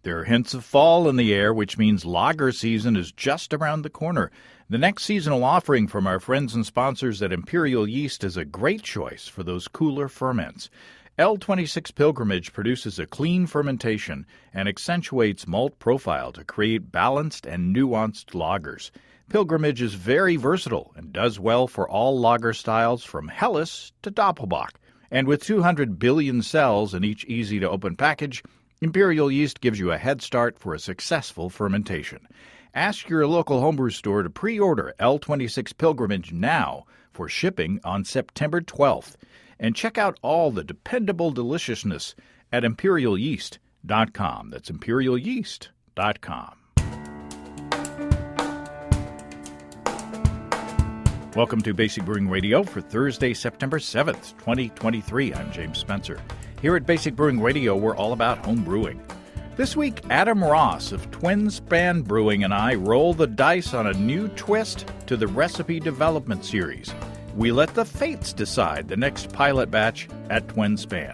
There are hints of fall in the air, which means lager season is just around the corner. The next seasonal offering from our friends and sponsors at Imperial Yeast is a great choice for those cooler ferments. L26 Pilgrimage produces a clean fermentation and accentuates malt profile to create balanced and nuanced lagers. Pilgrimage is very versatile and does well for all lager styles from Helles to Doppelbock. And with 200 billion cells in each easy-to-open package, Imperial Yeast gives you a head start for a successful fermentation. Ask your local homebrew store to pre-order L26 Pilgrimage now for shipping on September 12th. And check out all the dependable deliciousness at imperialyeast.com. That's imperialyeast.com. Welcome to Basic Brewing Radio for Thursday, September 7th, 2023. I'm James Spencer. Here at Basic Brewing Radio, we're all about home brewing. This week, Adam Ross of Twin Span Brewing and I roll the dice on a new twist to the recipe development series. We let the fates decide the next pilot batch at Twin Span.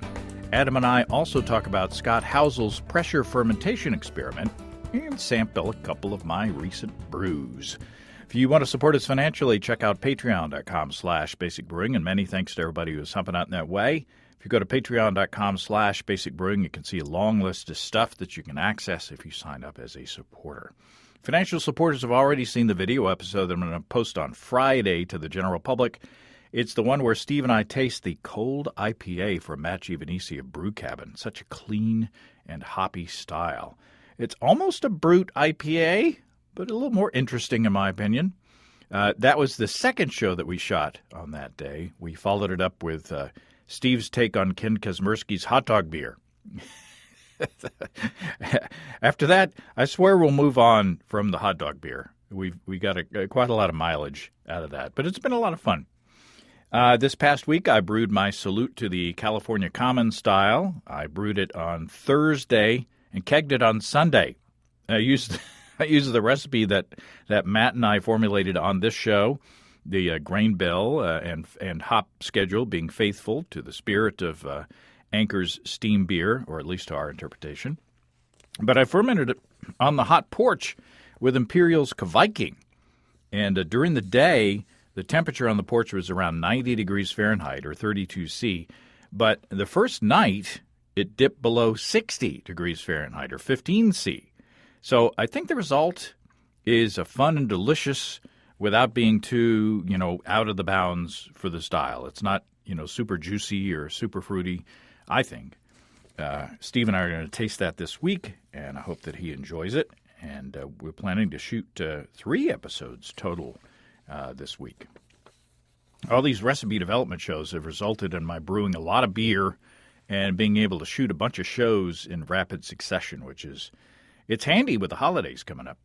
Adam and I also talk about Scott Housel's pressure fermentation experiment and sample a couple of my recent brews. If you want to support us financially, check out patreon.com/basicbrewing, and many thanks to everybody who's helping out in that way. If you go to patreon.com/basicbrewing, you can see a long list of stuff that you can access if you sign up as a supporter. Financial supporters have already seen the video episode that I'm going to post on Friday to the general public. It's the one where Steve and I taste the cold IPA from Matt Giovanisi of Brew Cabin. Such a clean and hoppy style. It's almost a brute IPA, but a little more interesting in my opinion. That was the second show that we shot on that day. We followed it up with Steve's take on Ken Kazmersky's hot dog beer. After that, I swear we'll move on from the hot dog beer. We got quite a lot of mileage out of that, but it's been a lot of fun. This past week, I brewed my Salute to the California Common style. I brewed it on Thursday and kegged it on Sunday. I used the recipe that Matt and I formulated on this show, the grain bill and hop schedule being faithful to the spirit of Anchor's steam beer, or at least to our interpretation. But I fermented it on the hot porch with Imperial's Viking. And during the day, the temperature on the porch was around 90 degrees Fahrenheit, or 32 C. But the first night, it dipped below 60 degrees Fahrenheit, or 15 C. So I think the result is a fun and delicious without being too, out of the bounds for the style. It's not, super juicy or super fruity, I think. Steve and I are going to taste that this week, and I hope that he enjoys it. And we're planning to shoot 3 episodes total this week. All these recipe development shows have resulted in my brewing a lot of beer and being able to shoot a bunch of shows in rapid succession, it's handy with the holidays coming up.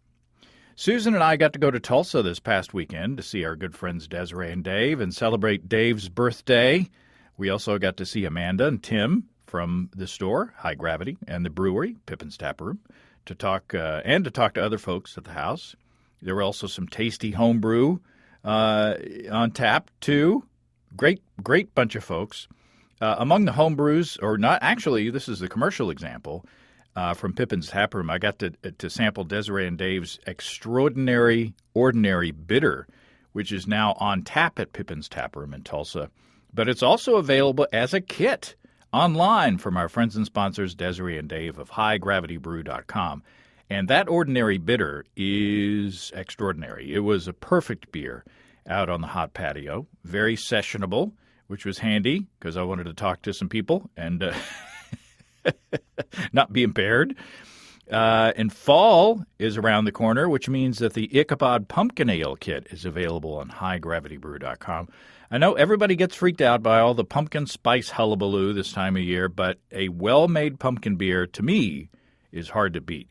Susan and I got to go to Tulsa this past weekend to see our good friends Desiree and Dave and celebrate Dave's birthday. We also got to see Amanda and Tim from the store, High Gravity, and the brewery, Pippin's Tap Room, to talk to other folks at the house. There were also some tasty homebrew on tap, too. Great bunch of folks. Among the homebrews, or not, actually, this is the commercial example, from Pippin's Tap Room, I got to sample Desiree and Dave's Extraordinary Ordinary Bitter, which is now on tap at Pippin's Tap Room in Tulsa. But it's also available as a kit online from our friends and sponsors, Desiree and Dave of HighGravityBrew.com. And that Ordinary Bitter is extraordinary. It was a perfect beer out on the hot patio, very sessionable, which was handy because I wanted to talk to some people and not be impaired. And fall is around the corner, which means that the Ichabod Pumpkin Ale Kit is available on HighGravityBrew.com. I know everybody gets freaked out by all the pumpkin spice hullabaloo this time of year, but a well-made pumpkin beer, to me, is hard to beat.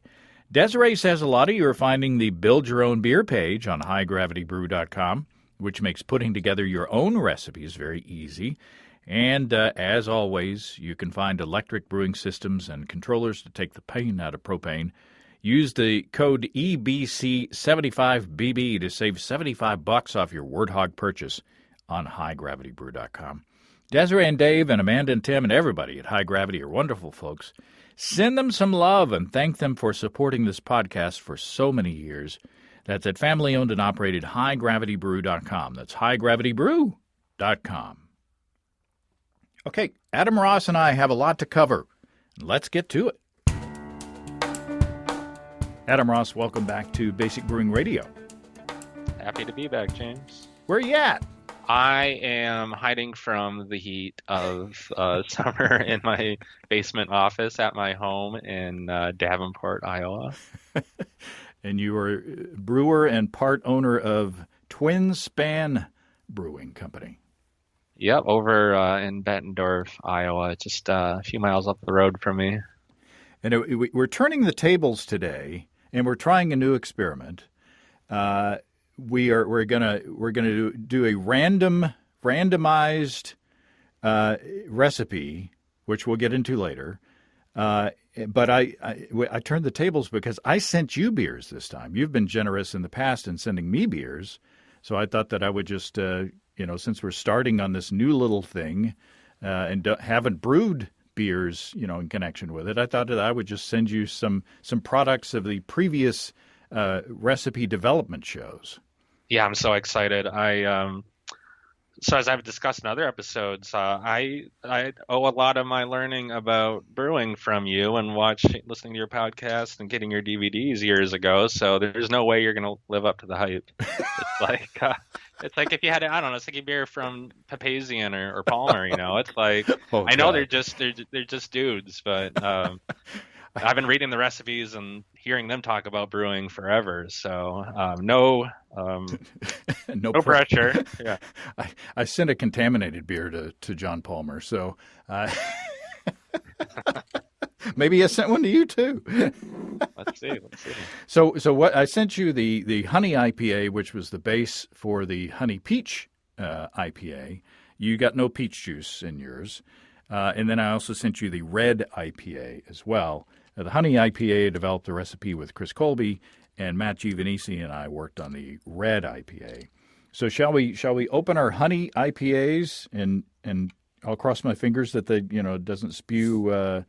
Desiree says a lot of you are finding the Build Your Own Beer page on HighGravityBrew.com, which makes putting together your own recipes very easy. And as always, you can find electric brewing systems and controllers to take the pain out of propane. Use the code EBC75BB to save $75 off your Wordhog purchase on HighGravityBrew.com. Desiree and Dave and Amanda and Tim and everybody at High Gravity are wonderful folks. Send them some love and thank them for supporting this podcast for so many years. That's at family-owned and operated HighGravityBrew.com. That's HighGravityBrew.com. Okay, Adam Ross and I have a lot to cover. Let's get to it. Adam Ross, welcome back to Basic Brewing Radio. Happy to be back, James. Where are you at? I am hiding from the heat of summer in my basement office at my home in Davenport, Iowa. And you are brewer and part owner of Twin Span Brewing Company. Yep, over in Bettendorf, Iowa, just a few miles up the road from me. And we're turning the tables today, and we're trying a new experiment. We're gonna do a randomized recipe, which we'll get into later. But I turned the tables because I sent you beers this time. You've been generous in the past in sending me beers, so I thought that I would just since we're starting on this new little thing and haven't brewed beers in connection with it, I thought that I would just send you some products of the previous recipe development shows. Yeah, I'm so excited. So as I've discussed in other episodes, I owe a lot of my learning about brewing from you and listening to your podcast and getting your DVDs years ago. So there's no way you're going to live up to the hype. It's like if you had, it's like a beer from Papazian or Palmer. It's like I know they're just dudes, but I've been reading the recipes and hearing them talk about brewing forever. So no pressure. Yeah, I sent a contaminated beer to John Palmer, so maybe I sent one to you too. Let's see. So what I sent you the honey IPA, which was the base for the honey peach IPA. You got no peach juice in yours, and then I also sent you the red IPA as well. The honey IPA developed the recipe with Chris Colby, and Matt Giovanisi and I worked on the red IPA. So shall we open our honey IPAs and I'll cross my fingers that they doesn't spew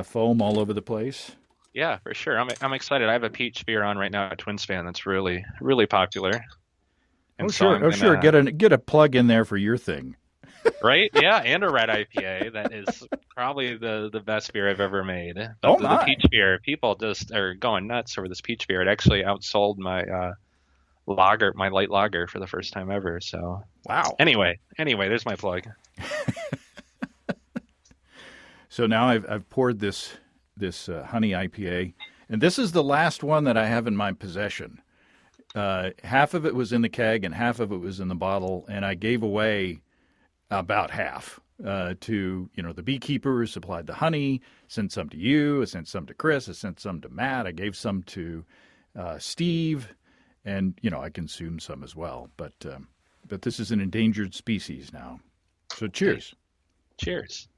foam all over the place. Yeah, for sure. I'm excited. I have a peach beer on right now at Twin Span that's really really popular. And sure. Get a plug in there for your thing. Right? Yeah, and a red IPA. That is probably the best beer I've ever made. The peach beer, people just are going nuts over this peach beer. It actually outsold my lager, my light lager, for the first time ever. So wow. Anyway, there's my plug. So now I've poured this honey IPA, and this is the last one that I have in my possession. Half of it was in the keg and half of it was in the bottle, and I gave away about half to the beekeeper who supplied the honey. Sent some to you. I sent some to Chris. I sent some to Matt. I gave some to Steve, and I consumed some as well. But this is an endangered species now. So cheers. Cheers.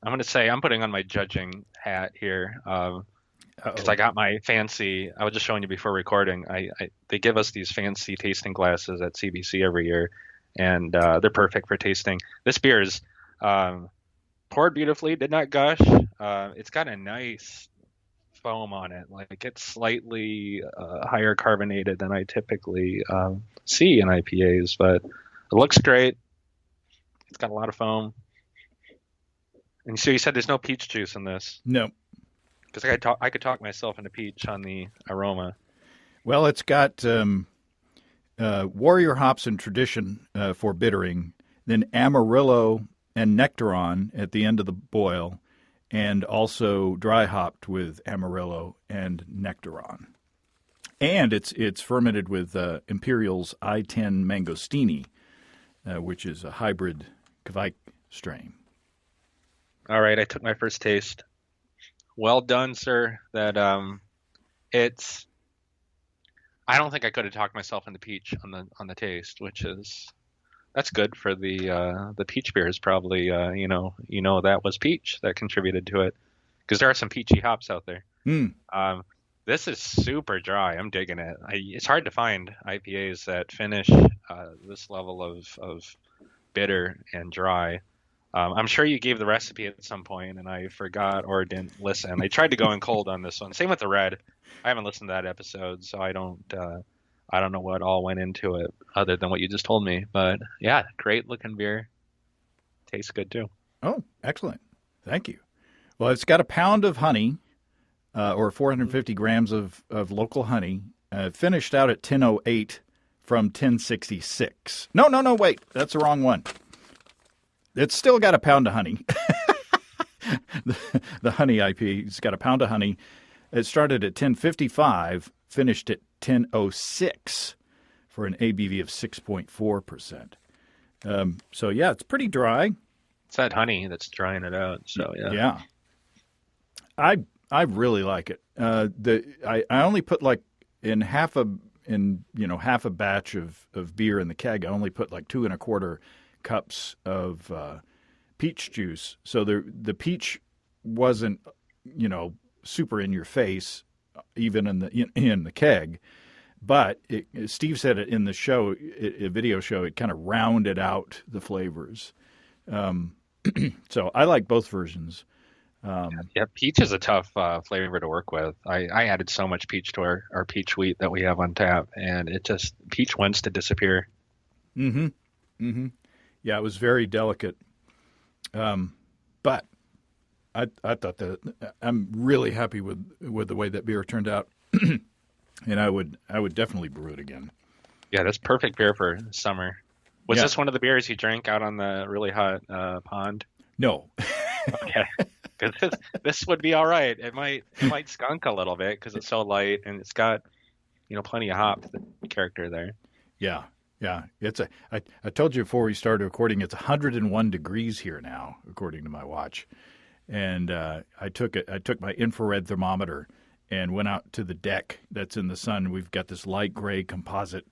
I'm going to say I'm putting on my judging hat here because I got my fancy. I was just showing you before recording. They give us these fancy tasting glasses at CBC every year. And they're perfect for tasting. This beer is poured beautifully, did not gush. It's got a nice foam on it. Like it's slightly higher carbonated than I typically see in IPAs, but it looks great. It's got a lot of foam. And so you said there's no peach juice in this? No. Because I could talk myself into peach on the aroma. Well, it's got warrior hops and tradition for bittering, then Amarillo and Nectaron at the end of the boil, and also dry hopped with Amarillo and Nectaron. And it's fermented with Imperial's I-10 Mangostini, which is a hybrid Kveik strain. All right, I took my first taste. Well done, sir. That it's. I don't think I could have talked myself into peach on the taste, that's good for the peach beers. Probably that was peach that contributed to it, because there are some peachy hops out there. This is super dry. I'm digging it. It's hard to find IPAs that finish this level of bitter and dry. I'm sure you gave the recipe at some point and I forgot or didn't listen. I tried to go in cold on this one. Same with the red. I haven't listened to that episode, so I don't know what all went into it other than what you just told me. But yeah, great looking beer. Tastes good too. Oh, excellent. Thank you. Well, it's got a pound of honey, or 450 grams of local honey, finished out at 1008 from 1066. No, wait. That's the wrong one. It's still got a pound of honey. the honey IP's got a pound of honey. It started at 1055, finished at 1006 for an ABV of 6.4%. So, yeah, it's pretty dry. It's that honey that's drying it out. So, yeah. Yeah. I really like it. I only put like in half a batch of beer in the keg. I only put like 2 1/4 cups of peach juice. So the peach wasn't super in your face, even in the keg. But Steve said it in the show, a video show. It kind of rounded out the flavors. So I like both versions. Yeah, peach is a tough flavor to work with. I added so much peach to our peach wheat that we have on tap, and peach wants to disappear. Mm-hmm. Mm-hmm. Yeah, it was very delicate. But I thought that I'm really happy with the way that beer turned out, and I would definitely brew it again. Yeah, that's perfect beer for summer. Was this one of the beers you drank out on the really hot pond? No. Okay. Because this would be all right. It might skunk a little bit because it's so light and it's got plenty of hop character there. Yeah. It's I told you before we started recording. It's 101 degrees here now, according to my watch. And I took my infrared thermometer and went out to the deck that's in the sun. We've got this light gray composite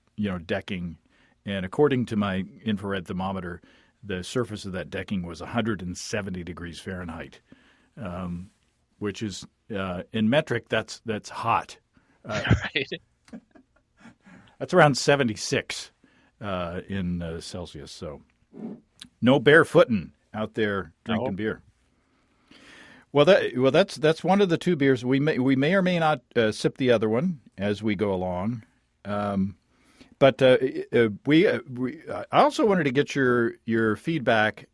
decking, and according to my infrared thermometer, the surface of that decking was 170 degrees Fahrenheit. Which is in metric, that's hot. Right. That's around 76 in Celsius. So no barefooting out there drinking beer. Well, that's one of the two beers. We may or may not sip the other one as we go along. But I also wanted to get your feedback.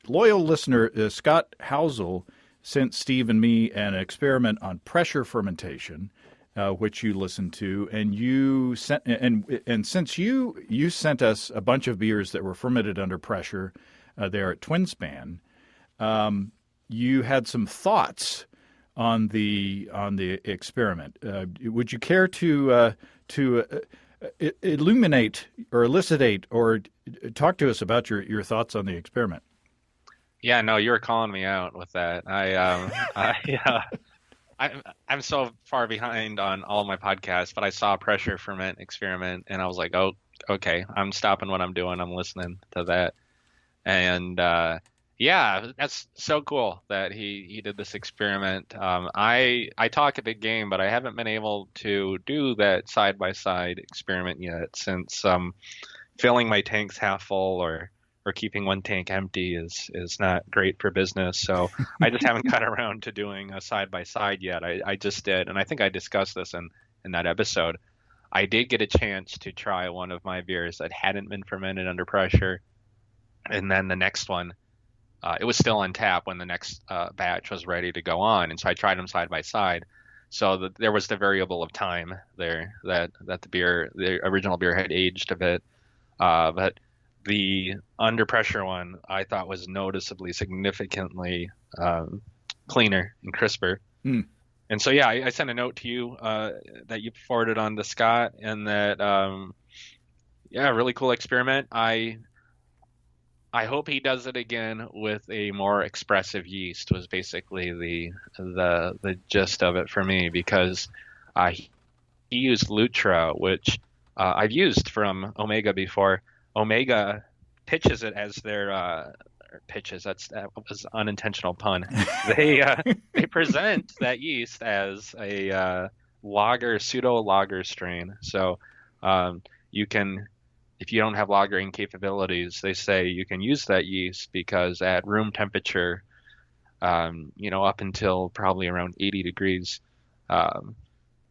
Loyal listener Scott Housel sent Steve and me an experiment on pressure fermentation, which you listened to, and you sent and since you sent us a bunch of beers that were fermented under pressure there at Twinspan, you had some thoughts on the experiment. Would you care to illuminate or elucidate or talk to us about your thoughts on the experiment? Yeah, no, you were calling me out with that. I'm so far behind on all my podcasts, but I saw a pressure ferment experiment, and I was like, oh, okay, I'm stopping what I'm doing. I'm listening to that, and yeah, that's so cool that he did this experiment. I talk a big game, but I haven't been able to do that side by side experiment yet since filling my tanks half full or keeping one tank empty is not great for business. So I just haven't got around to doing a side by side yet. I just did, and I think I discussed this in that episode. I did get a chance to try one of my beers that hadn't been fermented under pressure, and then the next one, it was still on tap when the next batch was ready to go on, and so I tried them side by side. So there was the variable of time there that the original beer had aged a bit, but the under pressure one I thought was noticeably significantly cleaner and crisper. Mm. And so, yeah, I sent a note to you that you forwarded on to Scott, and that, really cool experiment. I hope he does it again with a more expressive yeast was basically the gist of it for me, because he used Lutra, which I've used from Omega before. Omega pitches it as their pitches. That was an unintentional pun. They present that yeast as a pseudo lager strain. So you can if you don't have lagering capabilities, they say you can use that yeast because at room temperature, up until probably around 80 degrees, um,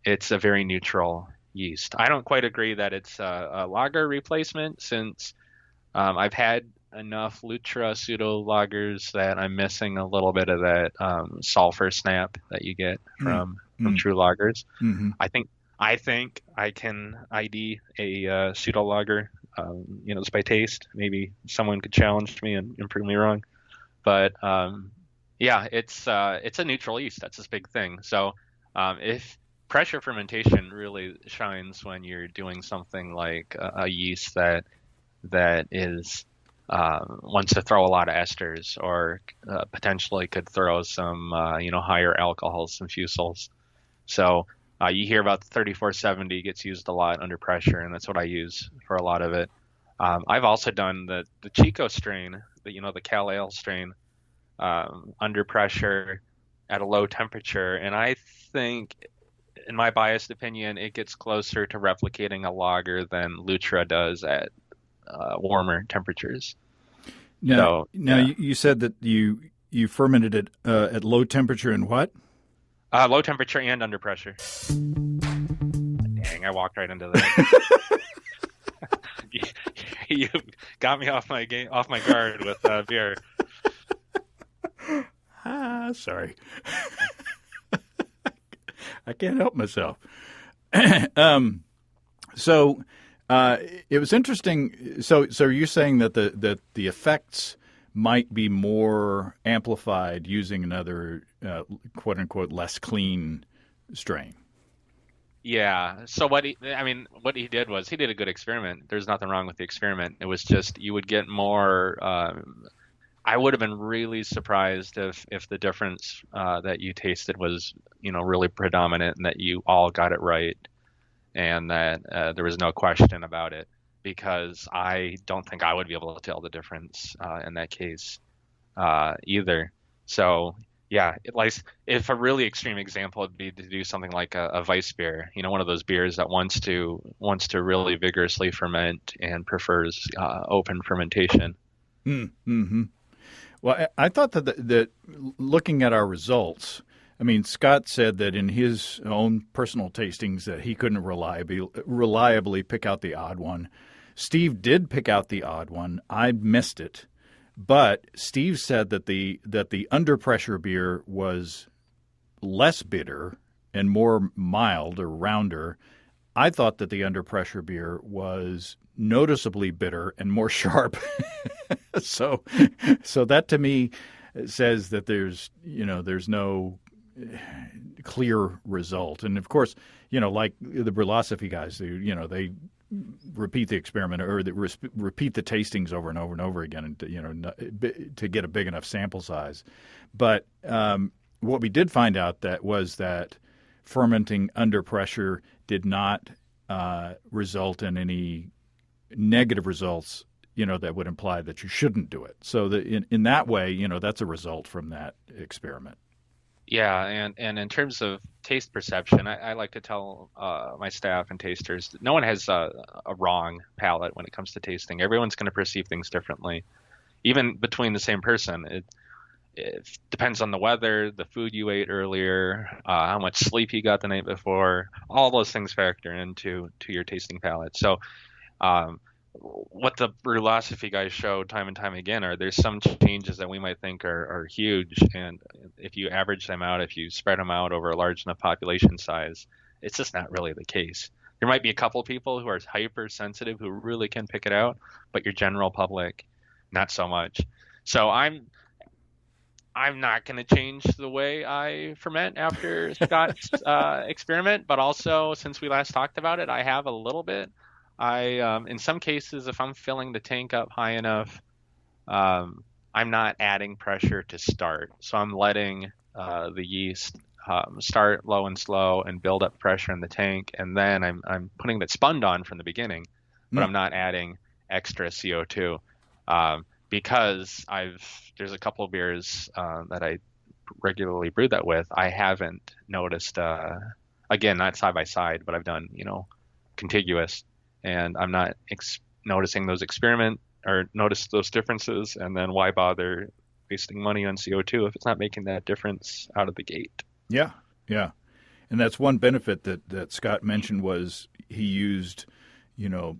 it's a very neutral yeast. I don't quite agree that it's a lager replacement since I've had enough Lutra pseudo lagers that I'm missing a little bit of that sulfur snap that you get Mm, from mm, true lagers. mm-hmm. I think I can ID a pseudo lager, just by taste. Maybe someone could challenge me and prove me wrong. But yeah, it's a neutral yeast. That's this big thing. So if pressure fermentation really shines when you're doing something like a yeast that is wants to throw a lot of esters or potentially could throw some higher alcohols, some fusels. So you hear about the 3470 gets used a lot under pressure, and that's what I use for a lot of it. I've also done the Chico strain, the Cal Ale strain, under pressure at a low temperature, and I think, in my biased opinion, it gets closer to replicating a lager than Lutra does at warmer temperatures. Now, So now yeah, you said that you fermented it at low temperature and what? low temperature and under pressure. Dang, I walked right into that. You got me off my guard with beer. Sorry. I can't help myself. So it was interesting. So you're saying that the effects might be more amplified using another quote unquote less clean strain. Yeah. So what he did was he did a good experiment. There's nothing wrong with the experiment. It was just you would get more. I would have been really surprised if the difference that you tasted was really predominant and that you all got it right and that there was no question about it, because I don't think I would be able to tell the difference in that case either. So yeah, like if a really extreme example would be to do something like a Weiss beer, one of those beers that wants to really vigorously ferment and prefers open fermentation. Mm-hmm. Well, I thought that looking at our results, I mean, Scott said that in his own personal tastings that he couldn't reliably pick out the odd one. Steve did pick out the odd one. I missed it. But Steve said that the under pressure beer was less bitter and more mild or rounder. I thought that the under pressure beer was noticeably bitter and more sharp. so that to me says that there's no clear result. And of course, like the Brulosophy guys, they repeat the experiment or repeat the tastings over and over and over again, and to get a big enough sample size. But what we did find out that fermenting under pressure did not result in any negative results, that would imply that you shouldn't do it. So that in that way, that's a result from that experiment. Yeah, and in terms of taste perception, I like to tell my staff and tasters that no one has a wrong palate when it comes to tasting. Everyone's going to perceive things differently, even between the same person. It depends on the weather, the food you ate earlier, how much sleep you got the night before. All those things factor into your tasting palate. So what the Brulosophy guys show time and time again are there's some changes that we might think are huge, and if you average them out, if you spread them out over a large enough population size, it's just not really the case. There might be a couple people who are hypersensitive who really can pick it out, but your general public, not so much. So I'm not going to change the way I ferment after Scott's experiment, but also since we last talked about it, I have a little bit. In some cases, if I'm filling the tank up high enough, I'm not adding pressure to start. So I'm letting the yeast start low and slow and build up pressure in the tank, and then I'm putting that spun on from the beginning, but I'm not adding extra CO2 because there's a couple of beers that I regularly brew that with. I haven't noticed again, not side by side, but I've done contiguous. And I'm not noticing those notice those differences, and then why bother wasting money on CO2 if it's not making that difference out of the gate? Yeah, yeah. And that's one benefit that Scott mentioned was he used,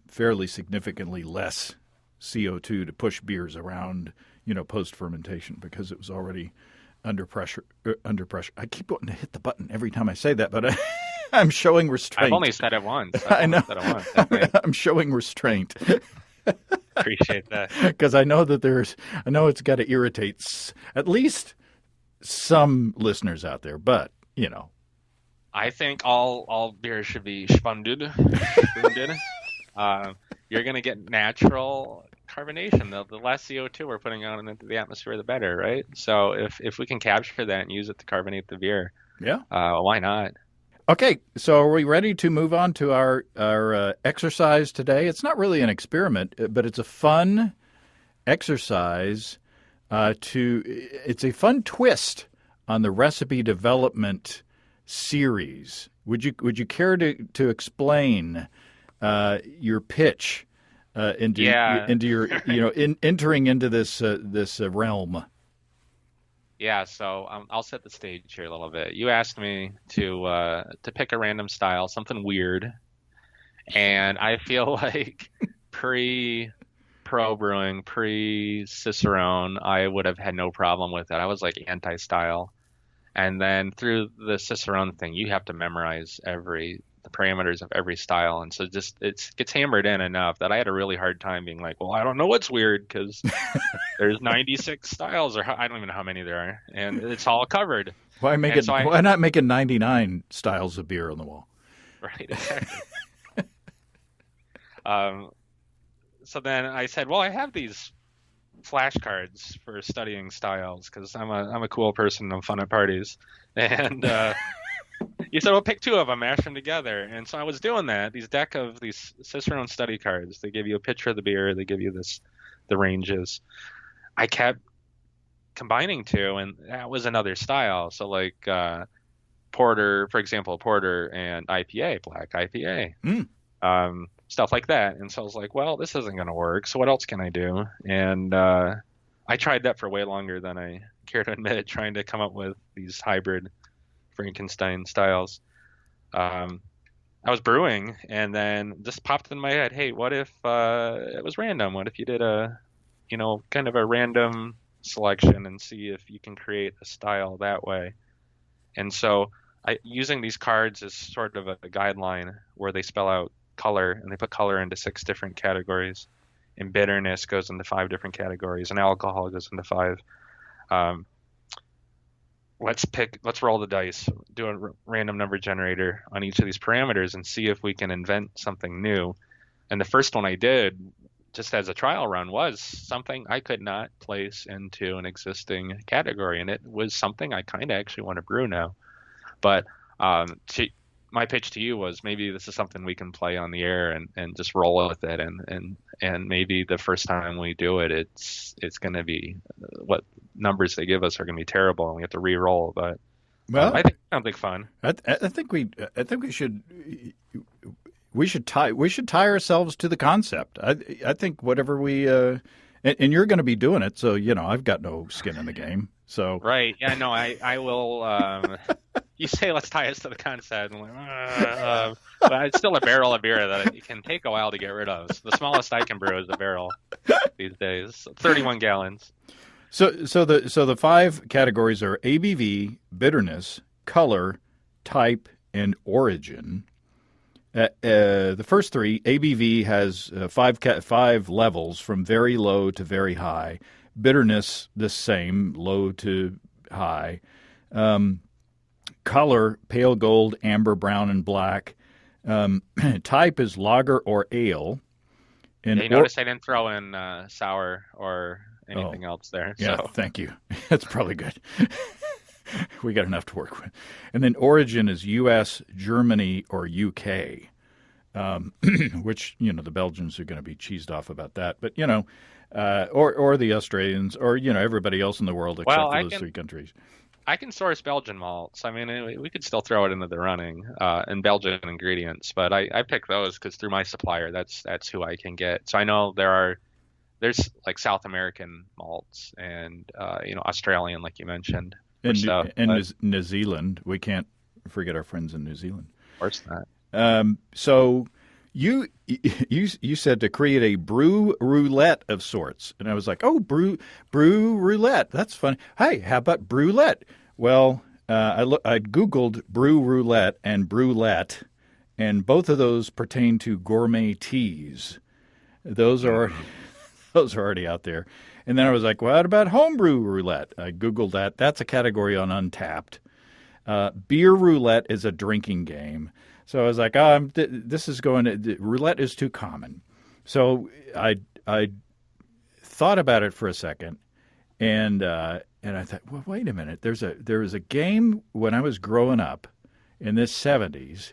fairly significantly less CO2 to push beers around, post-fermentation because it was already under pressure. I keep wanting to hit the button every time I say that, but I'm showing restraint. I've only said it once. I know. I'm showing restraint. Appreciate that. Because I know it's got to irritate at least some listeners out there, but, I think all beer should be spunded. You're going to get natural carbonation. The less CO2 we're putting out into the atmosphere, the better, right? So if we can capture that and use it to carbonate the beer, why not? Okay, so are we ready to move on to our exercise today? It's not really an experiment, but it's a fun exercise. It's a fun twist on the recipe development series. Would you care to explain your pitch into your entering into this realm? Yeah, so I'll set the stage here a little bit. You asked me to pick a random style, something weird, and I feel like pro brewing, pre Cicerone, I would have had no problem with that. I was like anti-style. And then through the Cicerone thing, you have to memorize the parameters of every style. And so it gets hammered in enough that I had a really hard time being like, well, I don't know what's weird because there's 96 styles, or I don't even know how many there are, and it's all covered. Why not make it 99 styles of beer on the wall? Right, exactly. So then I said, well, I have these flashcards for studying styles because I'm a cool person and I'm fun at parties. And you said, well, pick two of them, mash them together. And so I was doing that. These deck of these Cicerone study cards. They give you a picture of the beer. They give you the ranges. I kept combining two, and that was another style. So like porter, for example, porter and IPA, black IPA. Stuff like that. And so I was like, well, this isn't going to work. So what else can I do? And I tried that for way longer than I care to admit, trying to come up with these hybrid Frankenstein styles. I was brewing, and then just popped in my head, hey, what if it was random? What if you did kind of a random selection and see if you can create a style that way? And so using these cards is sort of a guideline where they spell out color, and they put color into 6 different categories, and bitterness goes into 5 different categories, and alcohol goes into 5. Let's roll the dice, do a random number generator on each of these parameters and see if we can invent something new. And the first one I did, just as a trial run, was something I could not place into an existing category, and it was something I kind of actually want to brew now. But my pitch to you was maybe this is something we can play on the air and just roll with it, and maybe the first time we do it, it's going to be what numbers they give us are going to be terrible, and we have to re-roll. But I think it sounds like fun. I think we should tie ourselves to the concept. I think whatever we and you're going to be doing it, so I've got no skin in the game. So right, yeah, no, I will. You say let's tie us to the concept, and but it's still a barrel of beer that it can take a while to get rid of. So the smallest I can brew is a barrel these days, 31 gallons. So the 5 categories are ABV, bitterness, color, type, and origin. The first 3, ABV has 5 levels from very low to very high. Bitterness, the same, low to high. Color, pale gold, amber, brown, and black. Type is lager or ale. And you notice I didn't throw in sour or anything else there. Yeah, so. Thank you. That's probably good. We got enough to work with. And then origin is U.S., Germany, or U.K., which, the Belgians are going to be cheesed off about that. But, or the Australians or, everybody else in the world except for those 3 countries. I can source Belgian malts. I mean, we could still throw it into the running and Belgian ingredients, but I pick those because through my supplier, that's who I can get. So I know there's like South American malts and Australian, like you mentioned, for stuff. And New Zealand, we can't forget our friends in New Zealand. Of course not. So you said to create a brew roulette of sorts, and I was like, oh, brew roulette, that's fun. Hey, how about brulette? Well, I Googled brew roulette and brulette, and both of those pertain to gourmet teas. Those are already out there. And then I was like, well, what about homebrew roulette? I Googled that. That's a category on Untapped. Beer roulette is a drinking game. So I was like, this is roulette is too common. So I thought about it for a second, and I thought, well, wait a minute. There was a game when I was growing up in the 70s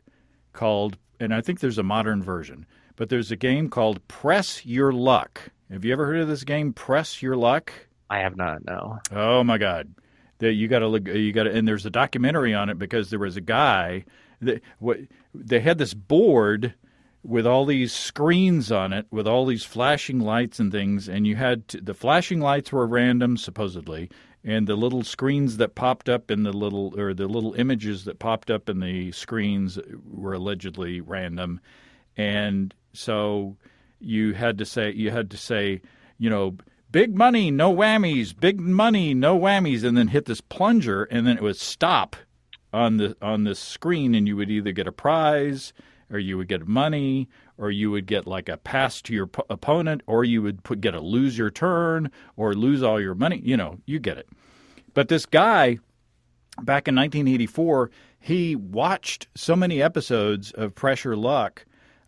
called, and I think there's a modern version, but there's a game called Press Your Luck. Have you ever heard of this game, Press Your Luck? I have not, no. Oh my God. You got to look. And there's a documentary on it because there was a guy they had this board with all these screens on it with all these flashing lights and things, and the flashing lights were random supposedly, and the little screens that popped up in the little images that popped up in the screens were allegedly random, and so you had to say, big money, no whammies, big money, no whammies, and then hit this plunger, and then it would stop on the screen, and you would either get a prize, or you would get money, or you would get like a pass to your opponent, or you would get a lose your turn, or lose all your money. You get it. But this guy, back in 1984, he watched so many episodes of Press Your Luck,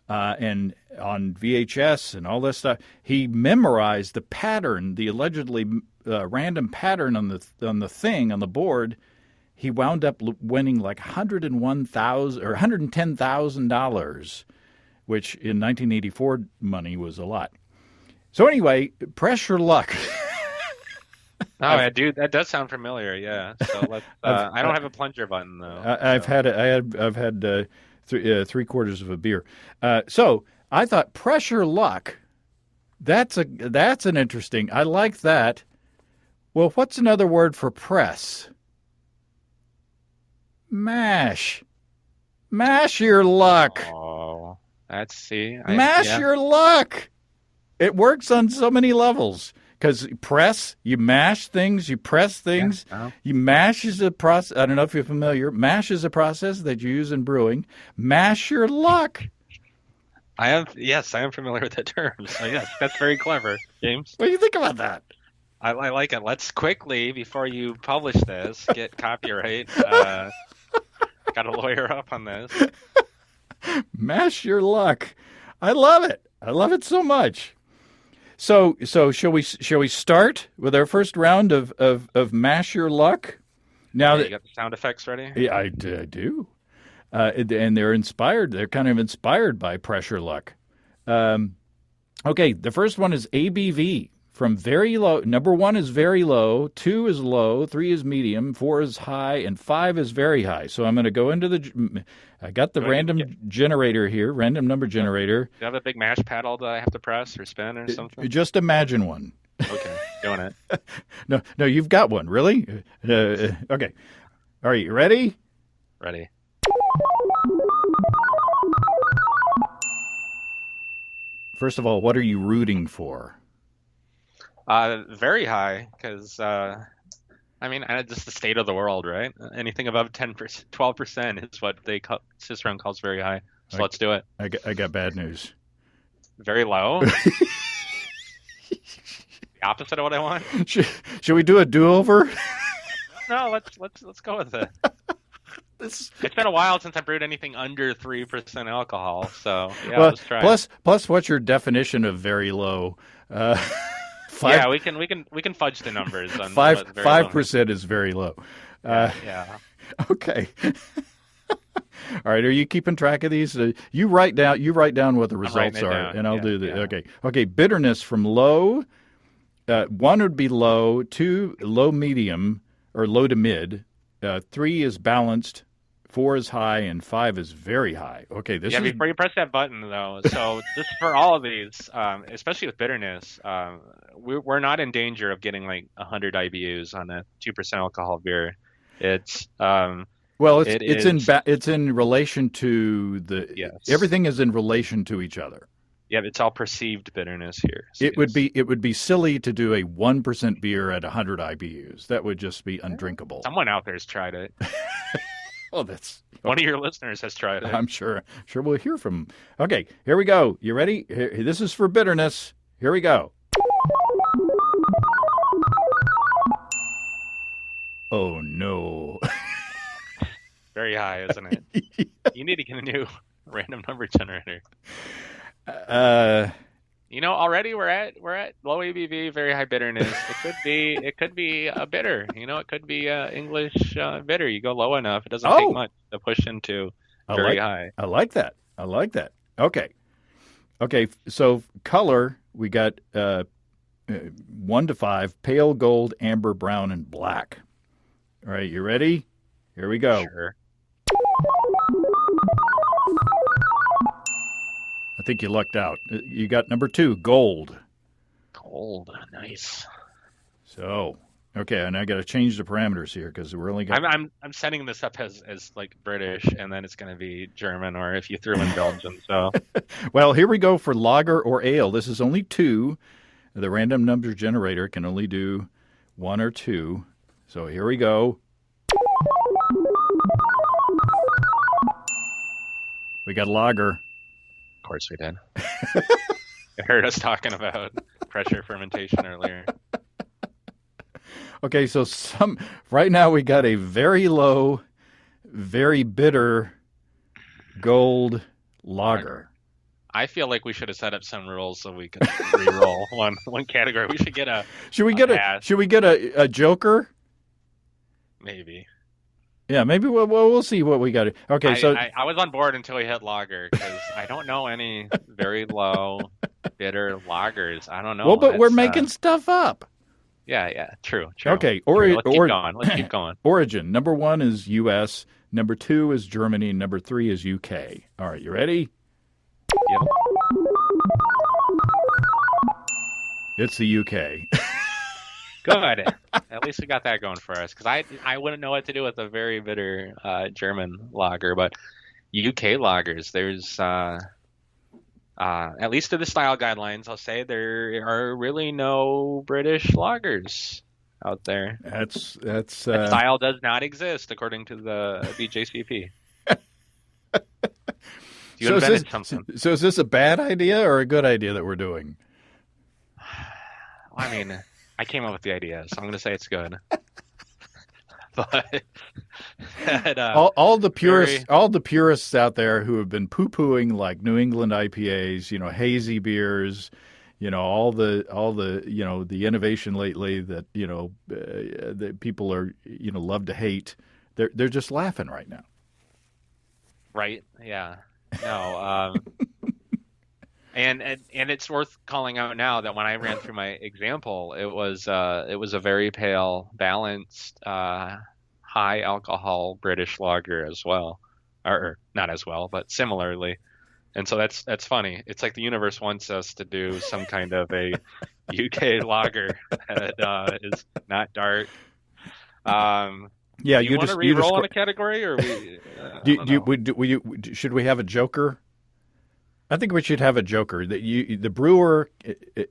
and on VHS and all this stuff, he memorized the pattern, the allegedly random pattern on the board. He wound up winning like $101,000 or $110,000, which in 1984 money was a lot. So anyway, Press Your Luck. Oh, dude, that does sound familiar. Yeah. So let's. I don't have a plunger button though. I've had 3/4 of a beer. So I thought Press Your Luck. That's an interesting. I like that. Well, what's another word for press? Mash your luck. Oh, mash your luck. It works on so many levels. Because you mash things, you press things. Yeah, no. You mash is a process. I don't know if you're familiar. Mash is a process that you use in brewing. Mash your luck. Yes, I am familiar with the term. So yes, that's very clever, James. What do you think about that? I like it. Let's quickly, before you publish this, get copyright. Got a lawyer up on this. Mash your luck. I love it. I love it so much. So shall we start with our first round of Mash Your Luck? Now you got the sound effects ready? Yeah, I do. And they're inspired. They're kind of inspired by Press Your Luck. Okay, the first one is ABV. From very low, number 1 is very low, 2 is low, 3 is medium, 4 is high, and 5 is very high. So I'm going to go into I got the random generator here, random number generator. Do you have a big mash paddle that I have to press or spin or something? Just imagine one. Okay, doing it. No, you've got one, really? Okay. All right, you ready? Ready. First of all, what are you rooting for? Very high, because just the state of the world, right? Anything above 10%, 12% is what Cicerone calls very high. So let's do it. I got bad news. Very low. The opposite of what I want. Should we do a do-over? No, let's go with it. It's been a while since I brewed anything under 3% alcohol, so yeah, let's try. Plus, what's your definition of very low? We can fudge the numbers. On 5% is very low. Yeah. Okay. All right. Are you keeping track of these? You write down what the results are, and I'll do the. Yeah. Okay. Bitterness from low. 1 would be low. 2 low medium or low to mid. 3 is balanced, 4 is high, and 5 is very high. Okay, this is before you press that button, though, so just for all of these, especially with bitterness, we're not in danger of getting like 100 IBUs on a 2% alcohol beer. It's it's in relation to yes. everything is in relation to each other. Yeah, it's all perceived bitterness here. So it would be silly to do a 1% beer at 100 IBUs. That would just be undrinkable. Someone out there has tried it. Oh, that's okay. One of your listeners has tried it. I'm sure we'll hear from them. Okay, here we go. You ready? This is for bitterness. Here we go. Oh no. Very high, isn't it? Yeah. You need to get a new random number generator. Already we're at low ABV, very high bitterness. It could be a bitter. It could be English bitter. You go low enough, it doesn't take much to push into very high. I like that. Okay. So color, we got 1 to 5: pale gold, amber, brown, and black. All right, you ready? Here we go. Sure. I think you lucked out. You got number 2, gold. Gold, nice. So, okay, and I got to change the parameters here because we're only got. I'm setting this up as like British, and then it's going to be German, or if you threw in Belgian. So, well, here we go for lager or ale. This is only 2. The random number generator can only do 1 or 2. So here we go. We got lager. Of course we did. I heard us talking about pressure fermentation earlier. Okay, so right now we got a very low, very bitter gold lager. I feel like we should have set up some rules so we could re-roll one category. We should get a. Should we get a joker? Maybe. Yeah, maybe we'll see what we got. Okay, I was on board until we hit lager because I don't know any very low bitter lagers. I don't know. Well, but we're making stuff up. Yeah, true. Okay, let's keep going. Origin. Number 1 is U.S. Number 2 is Germany. Number 3 is U.K. All right, you ready? Yep. It's the U.K. Good. At least we got that going for us, because I wouldn't know what to do with a very bitter German lager, but UK lagers, there's at least to the style guidelines, I'll say there are really no British lagers out there. That's that style does not exist according to the BJCP. You invented something. So is this a bad idea or a good idea that we're doing? I mean, I came up with the idea, so I'm going to say it's good. But all the purists out there who have been poo-pooing like New England IPAs, hazy beers, all the the innovation lately that that people are love to hate. They're just laughing right now. Right? Yeah. No. And it's worth calling out now that when I ran through my example, it was a very pale, balanced, high alcohol British lager as well, or not as well, but similarly. And so that's funny. It's like the universe wants us to do some kind of a UK lager that is not dark. Yeah, you want to re-roll on a category, or should we have a joker? I think we should have a joker that the brewer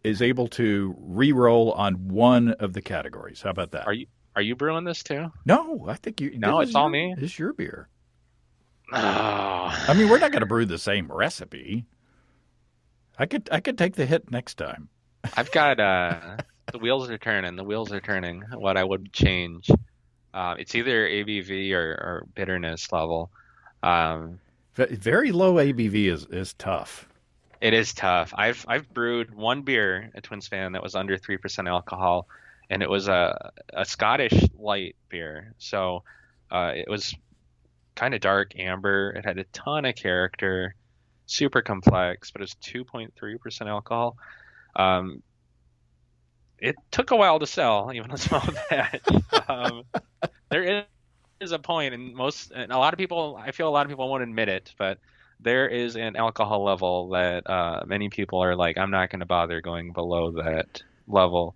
is able to re-roll on one of the categories. How about that? Are you brewing this too? No, I think you. No, it's all me. It's your beer. Oh. I mean, we're not going to brew the same recipe. I could take the hit next time. I've got the wheels are turning. The wheels are turning. What I would change, it's either ABV or bitterness level. Very low ABV is tough. It is tough. I've brewed one beer at Twin Span that was under 3% alcohol, and it was a Scottish light beer. So it was kind of dark amber. It had a ton of character, super complex, but it was 2.3% alcohol. It took a while to sell, even a small batch. There is a point, and a lot of people, I feel a lot of people won't admit it, but there is an alcohol level that many people are like, I'm not going to bother going below that level.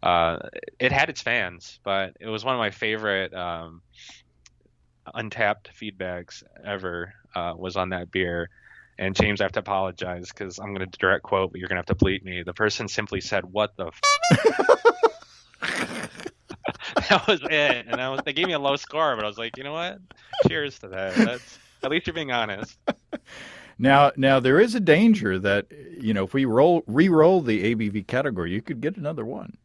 Uh, it had its fans, but it was one of my favorite untapped feedbacks ever was on that beer. And James, I have to apologize because I'm going to direct quote, but you're going to have to bleep me. The person simply said, "What the?" That was it, and they gave me a low score, but I was like, you know what? Cheers to that. That's at least you're being honest. Now there is a danger that if we re-roll the ABV category, you could get another one.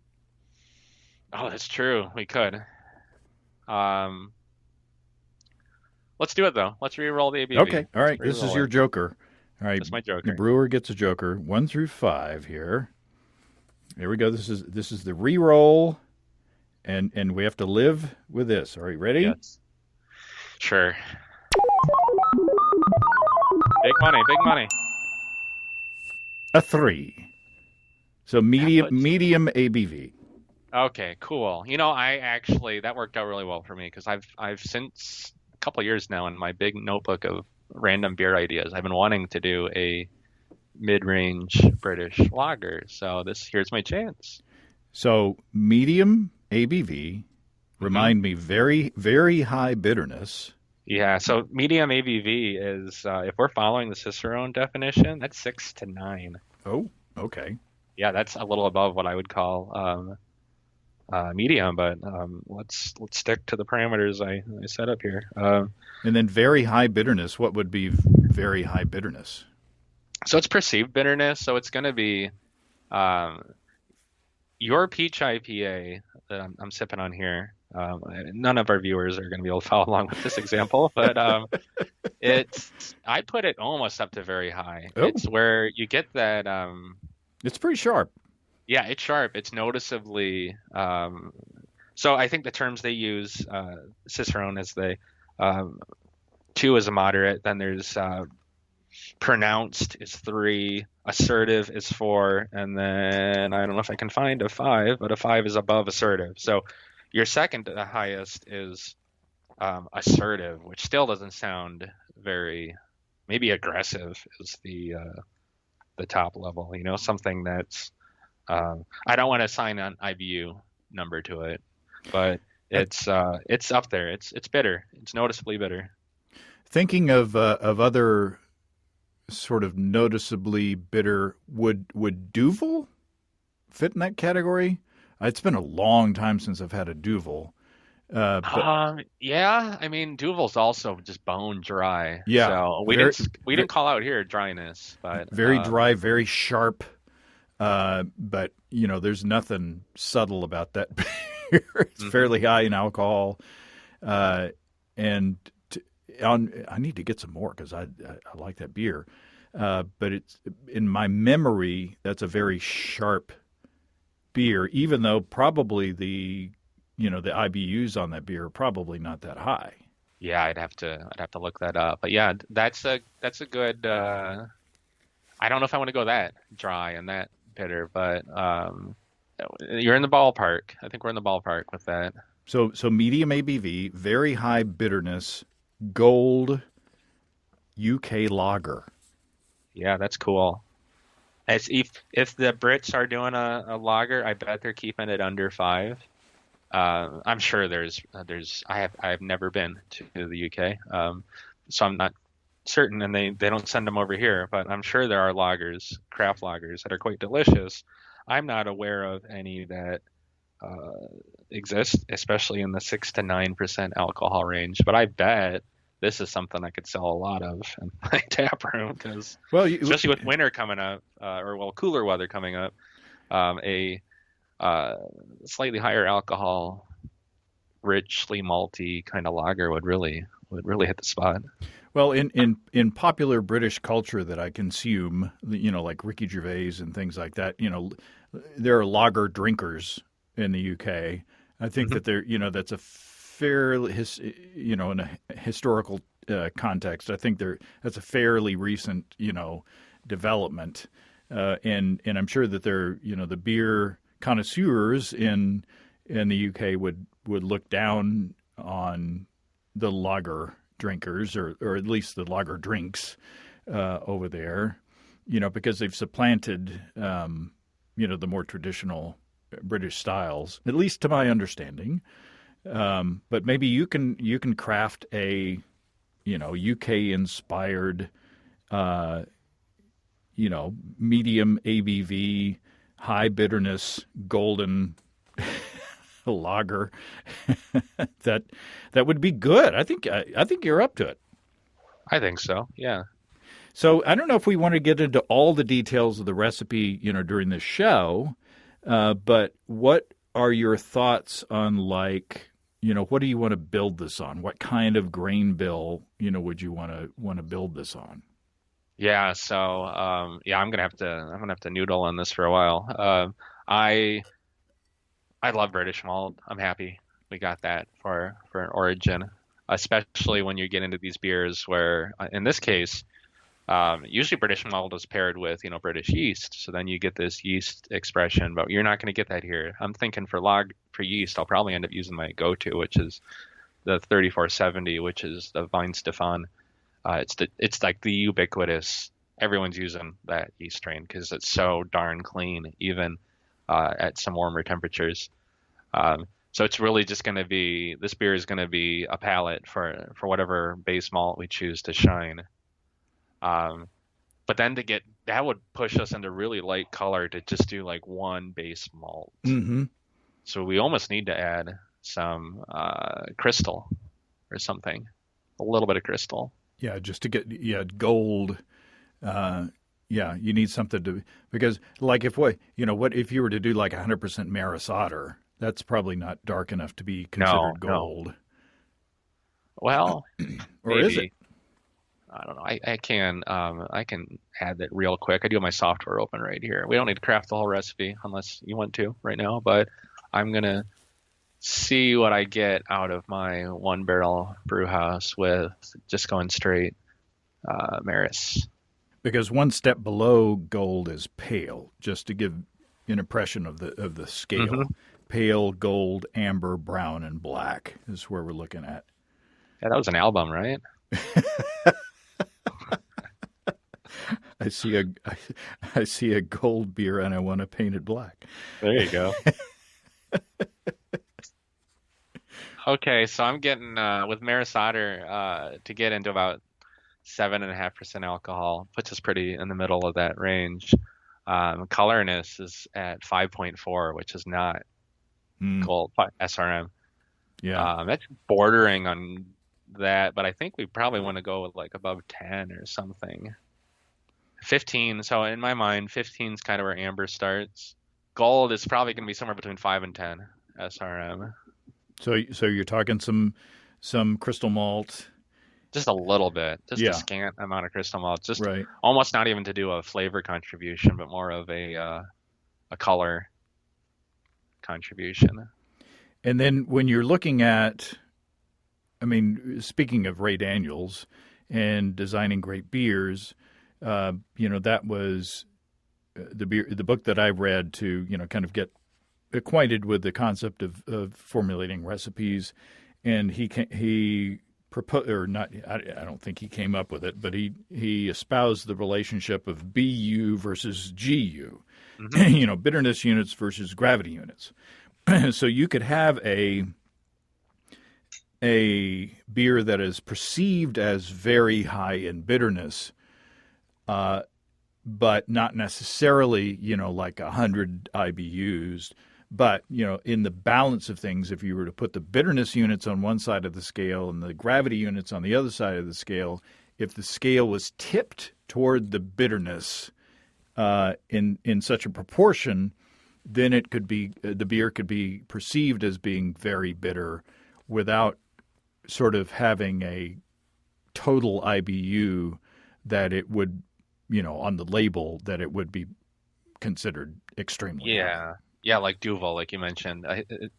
Oh, that's true. We could. Um, let's do it though. Let's re-roll the ABV. Okay, all right. This is your joker. All right, that's my joker. The brewer gets a joker. 1 through 5 here. Here we go. This is the re-roll, and we have to live with this. All right, ready? Yes. Sure. Big money, big money. A 3. So medium ABV. Okay, cool. I actually that worked out really well for me because I've since a couple of years now in my big notebook of random beer ideas, I've been wanting to do a mid-range British lager. So here's my chance. So medium ABV, remind me, very, very high bitterness. Yeah, so medium ABV is, if we're following the Cicerone definition, that's 6 to 9. Oh, okay. Yeah, that's a little above what I would call medium, but let's stick to the parameters I set up here. And then very high bitterness. What would be very high bitterness? So it's perceived bitterness. So it's going to be your peach IPA that I'm sipping on here. None of our viewers are going to be able to follow along with this example, but I put it almost up to very high. Oh. It's where you get that. It's pretty sharp. Yeah, it's sharp. It's noticeably. So I think the terms they use, Cicerone is 2 is a moderate. Then there's pronounced is 3, assertive is 4, and then I don't know if I can find a 5, but a 5 is above assertive. So your second to the highest is assertive, which still doesn't sound very, maybe aggressive is the top level. Something that's I don't want to assign an IBU number to it, but it's up there. It's bitter. It's noticeably bitter. Thinking of other sort of noticeably bitter, would Duvel fit in that category? It's been a long time since I've had a Duvel. Yeah, I mean Duvel's also just bone dry. Yeah, so we didn't call out here dryness, but very dry, very sharp. But there's nothing subtle about that beer. It's fairly high in alcohol, and I need to get some more because I like that beer. But it's in my memory that's a very sharp beer, even though probably the IBUs on that beer are probably not that high. Yeah, I'd have to look that up. But yeah, that's a good. I don't know if I want to go that dry and that bitter, but you're in the ballpark. I think we're in the ballpark with that. So medium ABV, very high bitterness, gold UK lager. Yeah, that's cool. As if the Brits are doing a lager, I bet they're keeping it under 5. I'm sure there's I have never been to the UK, so I'm not certain, and they don't send them over here. But I'm sure there are lagers, craft lagers, that are quite delicious. I'm not aware of any that exist, especially in the 6 to 9% alcohol range. But I bet this is something I could sell a lot of in my tap room because, especially with winter coming up, cooler weather coming up, a slightly higher alcohol, richly malty kind of lager would really hit the spot. Well, in popular British culture that I consume, like Ricky Gervais and things like that, there are lager drinkers in the UK. I think that that's a fairly, in a historical context, I think that's a fairly recent, development, and I'm sure that the beer connoisseurs in the UK would look down on the lager drinkers, or at least the lager drinks over there, because they've supplanted, the more traditional British styles, at least to my understanding. But maybe you can craft a, UK inspired, medium ABV, high bitterness, golden lager that would be good. I think you're up to it. I think so. Yeah. So I don't know if we want to get into all the details of the recipe, during this show, but what are your thoughts on, like, what do you want to build this on? What kind of grain bill, would you want to build this on? Yeah. So, I'm gonna have to noodle on this for a while. I love British malt. I'm happy we got that for an origin, especially when you get into these beers where, in this case, usually British malt is paired with, British yeast. So then you get this yeast expression, but you're not going to get that here. I'm thinking for yeast, I'll probably end up using my go-to, which is the 3470, which is the Vine Stefan. It's like the ubiquitous. Everyone's using that yeast strain because it's so darn clean, even at some warmer temperatures. So it's really just going to be, this beer is going to be a palette for whatever base malt we choose to shine. But then that would push us into really light color to just do like one base malt. Mm-hmm. So we almost need to add some crystal or something, a little bit of crystal. Yeah, just to get gold. You need something to, because like if if you were to do like 100% Maris Otter, that's probably not dark enough to be considered gold. No. Well, or maybe. Is it? I don't know. I can add that real quick. I do have my software open right here. We don't need to craft the whole recipe unless you want to right now, but I'm gonna see what I get out of my 1-barrel brew house with just going straight Maris. Because one step below gold is pale, just to give an impression of the scale. Mm-hmm. Pale, gold, amber, brown, and black is where we're looking at. Yeah, that was an album, right? I see a gold beer and I want to paint it black. There you go. Okay, so I'm getting with Maris Otter to get into about 7.5% alcohol, puts us pretty in the middle of that range. Colorness is at 5.4, which is not gold SRM. Yeah, that's bordering on that, but I think we probably want to go with like above 10 or something. 15. So in my mind, 15 is kind of where amber starts. Gold is probably going to be somewhere between 5 and 10 SRM. So you're talking some crystal malt. Just a little bit, just a scant amount of crystal malt, just right. Almost not even to do a flavor contribution, but more of a color contribution. And then when you're looking at, speaking of Ray Daniels and designing great beers, that was the book that I read to, kind of get acquainted with the concept of formulating recipes. And he proposed, or not, I don't think he came up with it, but he espoused the relationship of BU versus GU, mm-hmm. Bitterness units versus gravity units. So you could have a beer that is perceived as very high in bitterness, but not necessarily, like 100 IBUs. But, in the balance of things, if you were to put the bitterness units on one side of the scale and the gravity units on the other side of the scale, if the scale was tipped toward the bitterness in such a proportion, then it could be the beer could be perceived as being very bitter without sort of having a total IBU that it would, on the label, that it would be considered extremely high. Yeah, like Duvel, like you mentioned.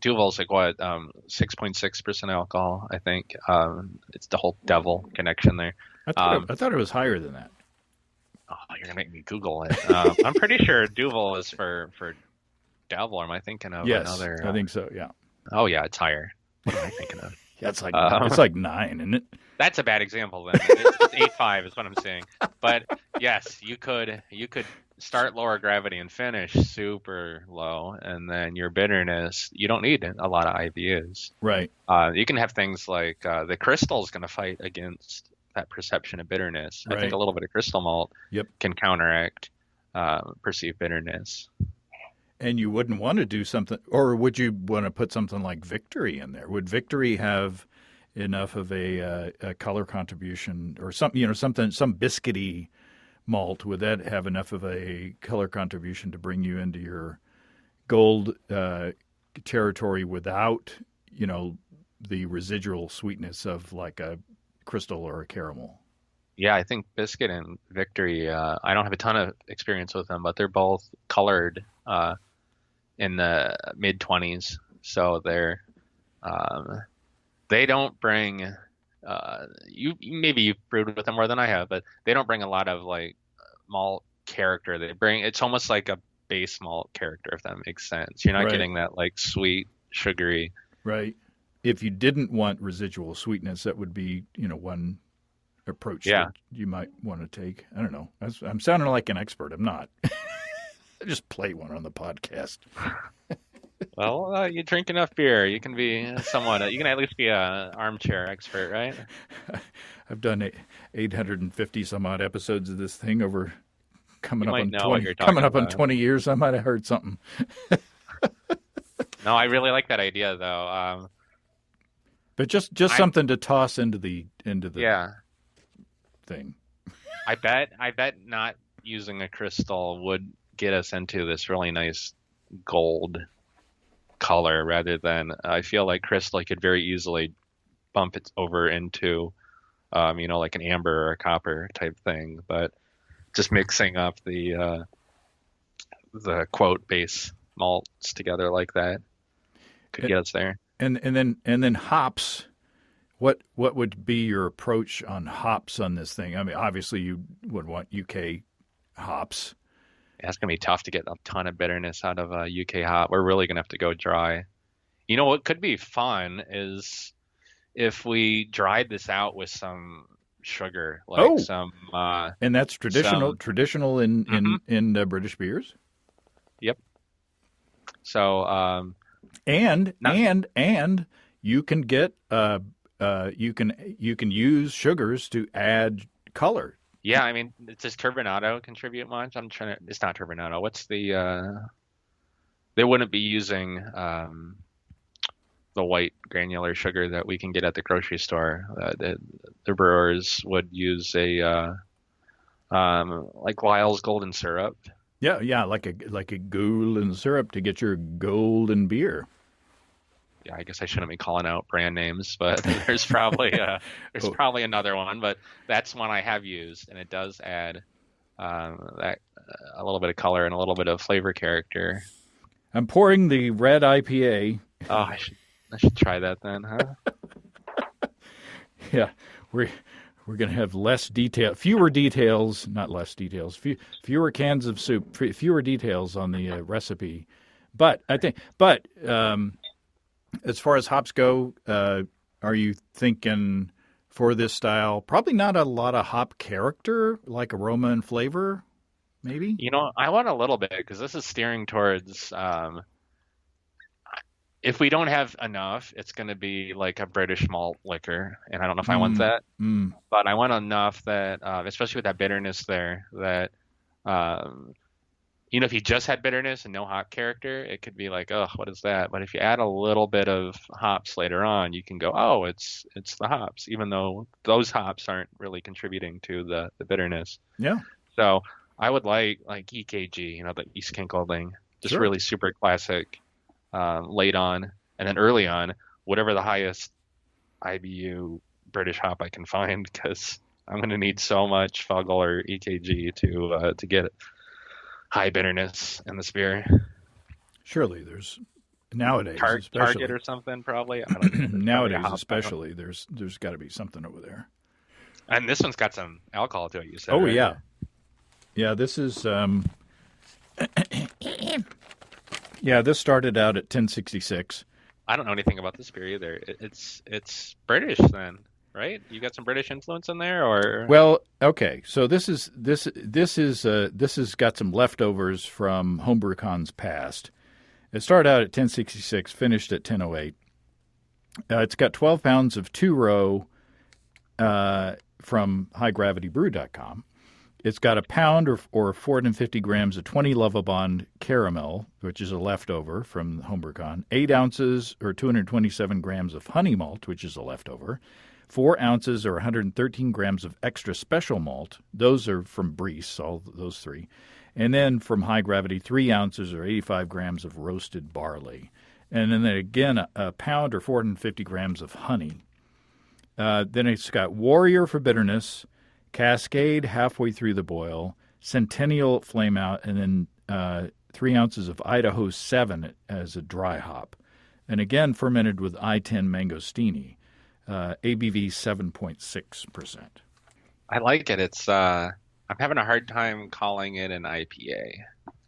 Duvel's like what, 6.6% alcohol, I think. It's the whole devil connection there. I thought it was higher than that. Oh, you're gonna make me Google it. I'm pretty sure Duvel is for devil. Or am I thinking of another? I think so. Yeah. Oh yeah, it's higher. What am I thinking of? Yeah, it's like 9, isn't it? That's a bad example then. It's 8.5 is what I'm saying. But yes, you could start lower gravity and finish super low, and then your bitterness, you don't need a lot of IBUs. Right. You can have things like the crystal is going to fight against that perception of bitterness. Right. I think a little bit of crystal malt can counteract perceived bitterness. And you wouldn't want to do something, or would you want to put something like Victory in there? Would Victory have enough of a color contribution, or some biscuity malt? Would that have enough of a color contribution to bring you into your gold territory without, the residual sweetness of like a crystal or a caramel? Yeah, I think Biscuit and Victory, I don't have a ton of experience with them, but they're both colored in the mid 20s. So they don't bring, maybe you've brewed with them more than I have, but they don't bring a lot of like malt character. It's almost like a base malt character, if that makes sense. You're not getting that like sweet, sugary. Right. If you didn't want residual sweetness, that would be, one approach that you might want to take. I don't know. I'm sounding like an expert. I'm not. I just play one on the podcast. Well, you drink enough beer, you can be somewhat. You can at least be an armchair expert, right? I've done 850 some odd episodes of this thing over coming up on 20 years. I might have heard something. No, I really like that idea though. But just something to toss into the thing. I bet not using a crystal would get us into this really nice gold color rather than I feel like crystal could very easily bump it over into like an amber or a copper type thing, but just mixing up the quote base malts together like that could get us there. And then hops. What would be your approach on hops on this thing? I mean, obviously you would want UK hops. It's going to be tough to get a ton of bitterness out of a UK hop. We're really going to have to go dry. What could be fun is if we dried this out with some sugar, like some. And that's traditional in British beers. Yep. So. And you can get you can use sugars to add color. Yeah, I mean, does turbinado contribute much? It's not turbinado. What's the? They wouldn't be using the white granular sugar that we can get at the grocery store. The brewers would use a like Lyle's golden syrup. Yeah, like a golden syrup to get your golden beer. Yeah, I guess I shouldn't be calling out brand names, but there's probably probably another one, but that's one I have used, and it does add a little bit of color and a little bit of flavor character. I'm pouring the red IPA. Oh, I should try that then, huh? Yeah, we're going to have fewer details, not less details, fewer cans of soup, fewer details on the recipe. But as far as hops go, are you thinking for this style, probably not a lot of hop character, like aroma and flavor, maybe? I want a little bit because this is steering towards, if we don't have enough, it's going to be like a British malt liquor. And I don't know if I want that, but I want enough that, especially with that bitterness there, that, if you just had bitterness and no hop character, it could be like, oh, what is that? But if you add a little bit of hops later on, you can go, oh, it's the hops, even though those hops aren't really contributing to the bitterness. Yeah. So I would like EKG, the East Kinkleding, just really super classic, late on, and then early on, whatever the highest IBU British hop I can find, because I'm going to need so much Fuggle or EKG to get it. High bitterness in this beer. Surely there's nowadays Target or something probably. I don't know. Nowadays especially there's got to be something over there. And this one's got some alcohol to it, you said. Oh, right? yeah. Yeah, this is this started out at 1066 I don't know anything about this beer either. It's British then, right? You got some British influence in there, or Well, okay. So this has got some leftovers from HomebrewCon's past. It started out at 1066, finished at 1008. It's got 12 pounds of two-row from highgravitybrew.com. It's got a pound or 450 grams of 20 Lovabond caramel, which is a leftover from HomebrewCon, 8 ounces or 227 grams of honey malt, which is a leftover, 4 ounces or 113 grams of extra special malt. Those are from Brees, all those three. And then from High Gravity, 3 ounces or 85 grams of roasted barley. And then again, a pound or 450 grams of honey. Then it's got Warrior for bitterness, Cascade halfway through the boil, Centennial flame out, and then 3 ounces of Idaho 7 as a dry hop. And again, fermented with I-10 mangostini, ABV 7.6%. I like it. It's I'm having a hard time calling it an IPA.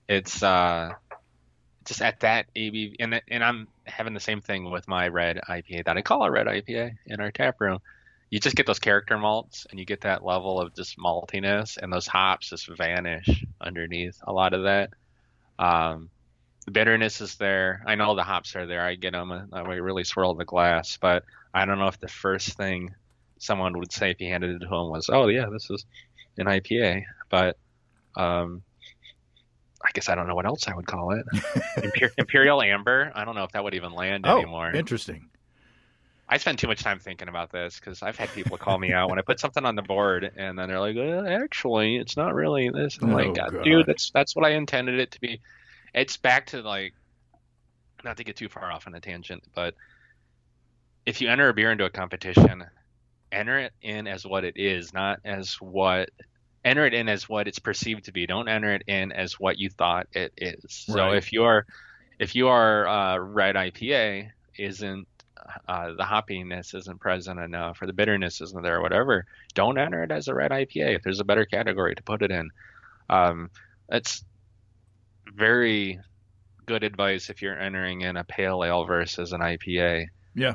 It's just at that ABV, and I'm having the same thing with my red IPA that I call a red IPA in our tap room. You just get those character malts, and you get that level of just maltiness, and those hops just vanish underneath a lot of that. The bitterness is there. I know the hops are there. I get them. I really swirl the glass, but I don't know if the first thing someone would say if you handed it to them was, "Oh yeah, this is an IPA." But I guess I don't know what else I would call it. Imperial Amber. I don't know if that would even land anymore. Interesting. I spend too much time thinking about this because I've had people call me out when I put something on the board, and then they're like, "Actually, it's not really this." And I'm like, God. "Dude, that's what I intended it to be." It's back to like, not to get too far off on a tangent, but if you enter a beer into a competition, enter it in as what it is, not as what. Enter it in as what it's perceived to be. Don't enter it in as what you thought it is. Right. So if your red IPA isn't the hoppiness isn't present enough, or the bitterness isn't there, or whatever, don't enter it as a red IPA if there's a better category to put it in. That's very good advice if you're entering in a pale ale versus an IPA. Yeah.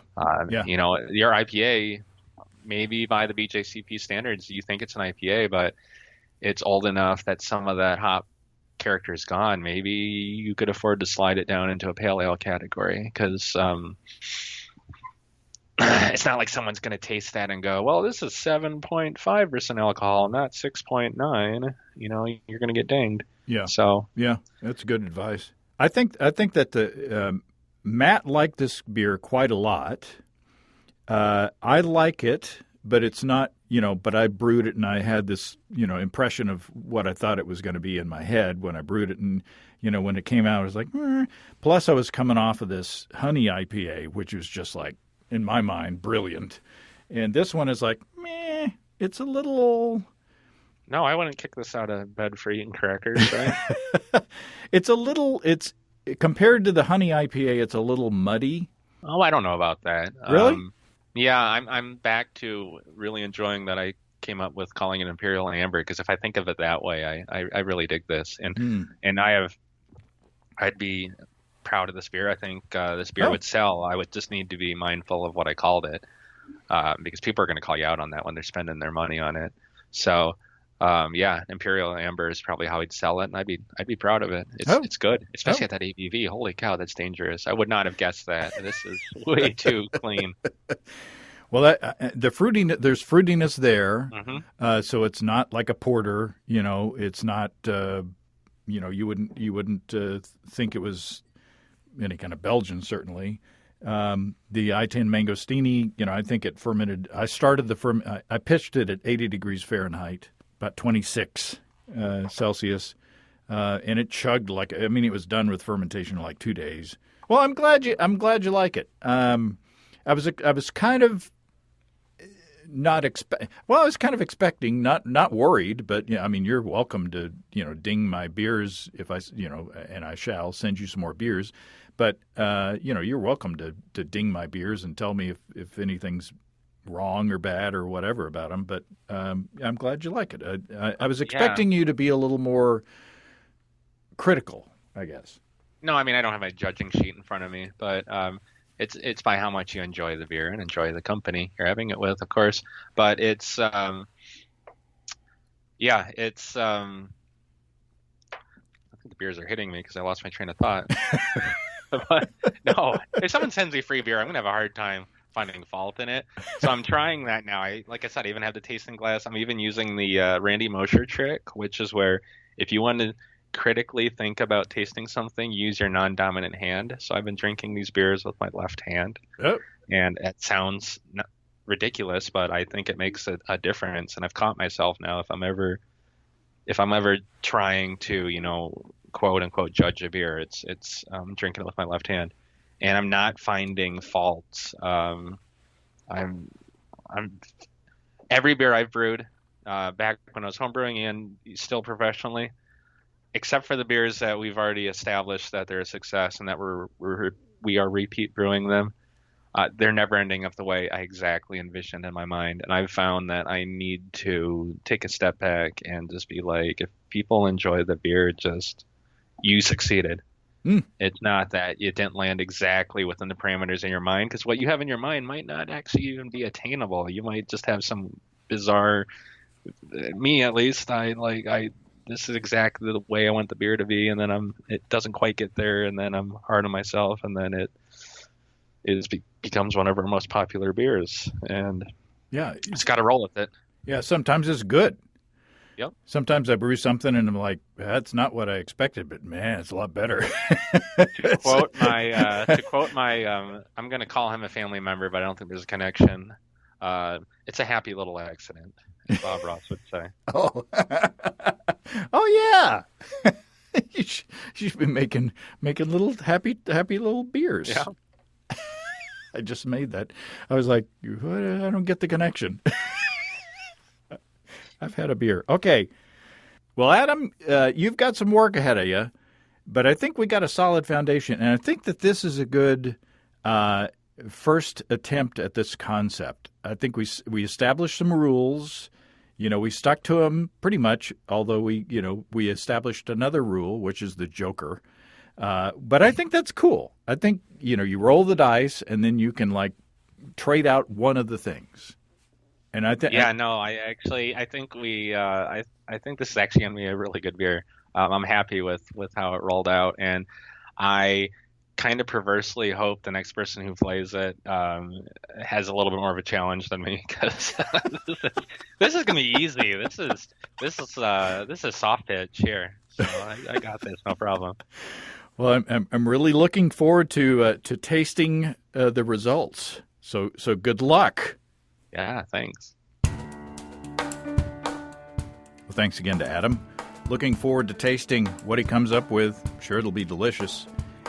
You know, your IPA, maybe by the BJCP standards, you think it's an IPA, but it's old enough that some of that hop character is gone. Maybe you could afford to slide it down into a pale ale category, because it's not like someone's going to taste that and go, well, this is 7.5% alcohol, not 6.9. You know, you're going to get dinged. Yeah. So yeah, that's good advice. I think that the Matt liked this beer quite a lot. I like it, but it's not, but I brewed it and I had this, impression of what I thought it was going to be in my head when I brewed it. And, when it came out, I was like, Plus I was coming off of this honey IPA, which was just like, in my mind, brilliant. And this one is like, meh, it's a little... No, I wouldn't kick this out of bed for eating crackers, right? It's compared to the honey IPA, it's a little muddy. Oh, I don't know about that. Really? Yeah, I'm back to really enjoying that I came up with calling it Imperial Amber, because if I think of it that way, I really dig this. And I'd be proud of this beer. I think this beer would sell. I would just need to be mindful of what I called it, because people are going to call you out on that when they're spending their money on it. So, Imperial Amber is probably how he'd sell it, and I'd be proud of it. It's good, especially at that ABV. Holy cow, that's dangerous. I would not have guessed that. This is way too clean. Well, the there's fruitiness there, so it's not like a porter. It's not. You wouldn't think it was any kind of Belgian, certainly. The I-10 mangostini, I think it fermented. I started I pitched it at 80 degrees Fahrenheit, about 26 Celsius, and it chugged it was done with fermentation in like 2 days. Well, I'm glad you like it. I was kind of I was kind of expecting, not worried, but you're welcome to ding my beers if I and I shall send you some more beers, but you're welcome to ding my beers and tell me if anything's wrong or bad or whatever about them. But I'm glad you like it. I was expecting you to be a little more critical, I guess. No, I don't have my judging sheet in front of me, but It's by how much you enjoy the beer and enjoy the company you're having it with, of course. But it's yeah, it's I think the beers are hitting me because I lost my train of thought. But no, if someone sends me free beer, I'm gonna have a hard time finding fault in it. So I'm trying that now. Like I said, I even have the tasting glass. I'm even using the Randy Mosher trick, which is where if you want to critically think about tasting something, use your non-dominant hand. So I've been drinking these beers with my left hand, Oh. and it sounds ridiculous, but I think it makes a difference. And I've caught myself now if I'm ever trying to, quote unquote judge a beer, it's drinking it with my left hand, and I'm not finding faults. I'm every beer I've brewed back when I was homebrewing and still professionally, except for the beers that we've already established that they're a success and that we are repeat brewing them. They're never ending up the way I exactly envisioned in my mind. And I've found that I need to take a step back and just be like, if people enjoy the beer, just you succeeded. It's not that it didn't land exactly within the parameters in your mind, because what you have in your mind might not actually even be attainable. You might just have some bizarre, me at least, this is exactly the way I want the beer to be, and then it doesn't quite get there, and then I'm hard on myself, and then it becomes one of our most popular beers, and yeah, it's got to roll with it. Yeah, sometimes it's good. Yep. Sometimes I brew something and I'm like, that's not what I expected, but man, it's a lot better. To quote my, I'm going to call him a family member, but I don't think there's a connection. It's a happy little accident, as Bob Ross would say. Oh, oh yeah. She's been making little happy little beers. Yeah. I just made that. I was like, I don't get the connection. I've had a beer. Okay. Well, Adam, you've got some work ahead of you, but I think we got a solid foundation. And I think that this is a good first attempt at this concept. I think we established some rules. We stuck to them pretty much, although we established another rule, which is the Joker. But I think that's cool. I think, you roll the dice and then you can trade out one of the things. And I think, I think this is actually going to be a really good beer. I'm happy with how it rolled out, and I kind of perversely hope the next person who plays it has a little bit more of a challenge than me, because this is going to be easy. This is soft pitch here, so I got this, no problem. Well, I'm really looking forward to tasting the results. So good luck. Yeah, thanks. Well, thanks again to Adam. Looking forward to tasting what he comes up with. I'm sure it'll be delicious.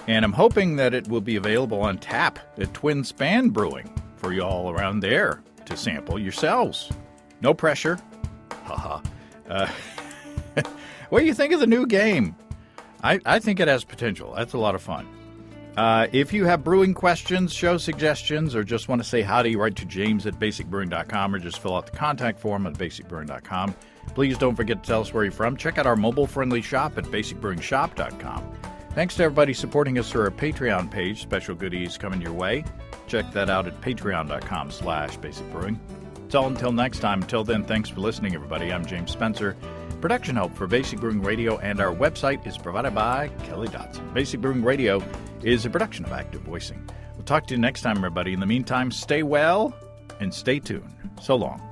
And I'm hoping that it will be available on tap at Twin Span Brewing for you all around there to sample yourselves. No pressure. Haha. What do you think of the new game? I think it has potential. That's a lot of fun. If you have brewing questions, show suggestions, or just want to say howdy, write to james@basicbrewing.com or just fill out the contact form at basicbrewing.com. Please don't forget to tell us where you're from. Check out our mobile-friendly shop at basicbrewingshop.com. Thanks to everybody supporting us through our Patreon page. Special goodies coming your way. Check that out at patreon.com/basicbrewing. That's all until next time. Until then, thanks for listening, everybody. I'm James Spencer. Production help for Basic Brewing Radio and our website is provided by Kelly Dotson. Basic Brewing Radio is a production of Active Voicing. We'll talk to you next time, everybody. In the meantime, stay well and stay tuned. So long.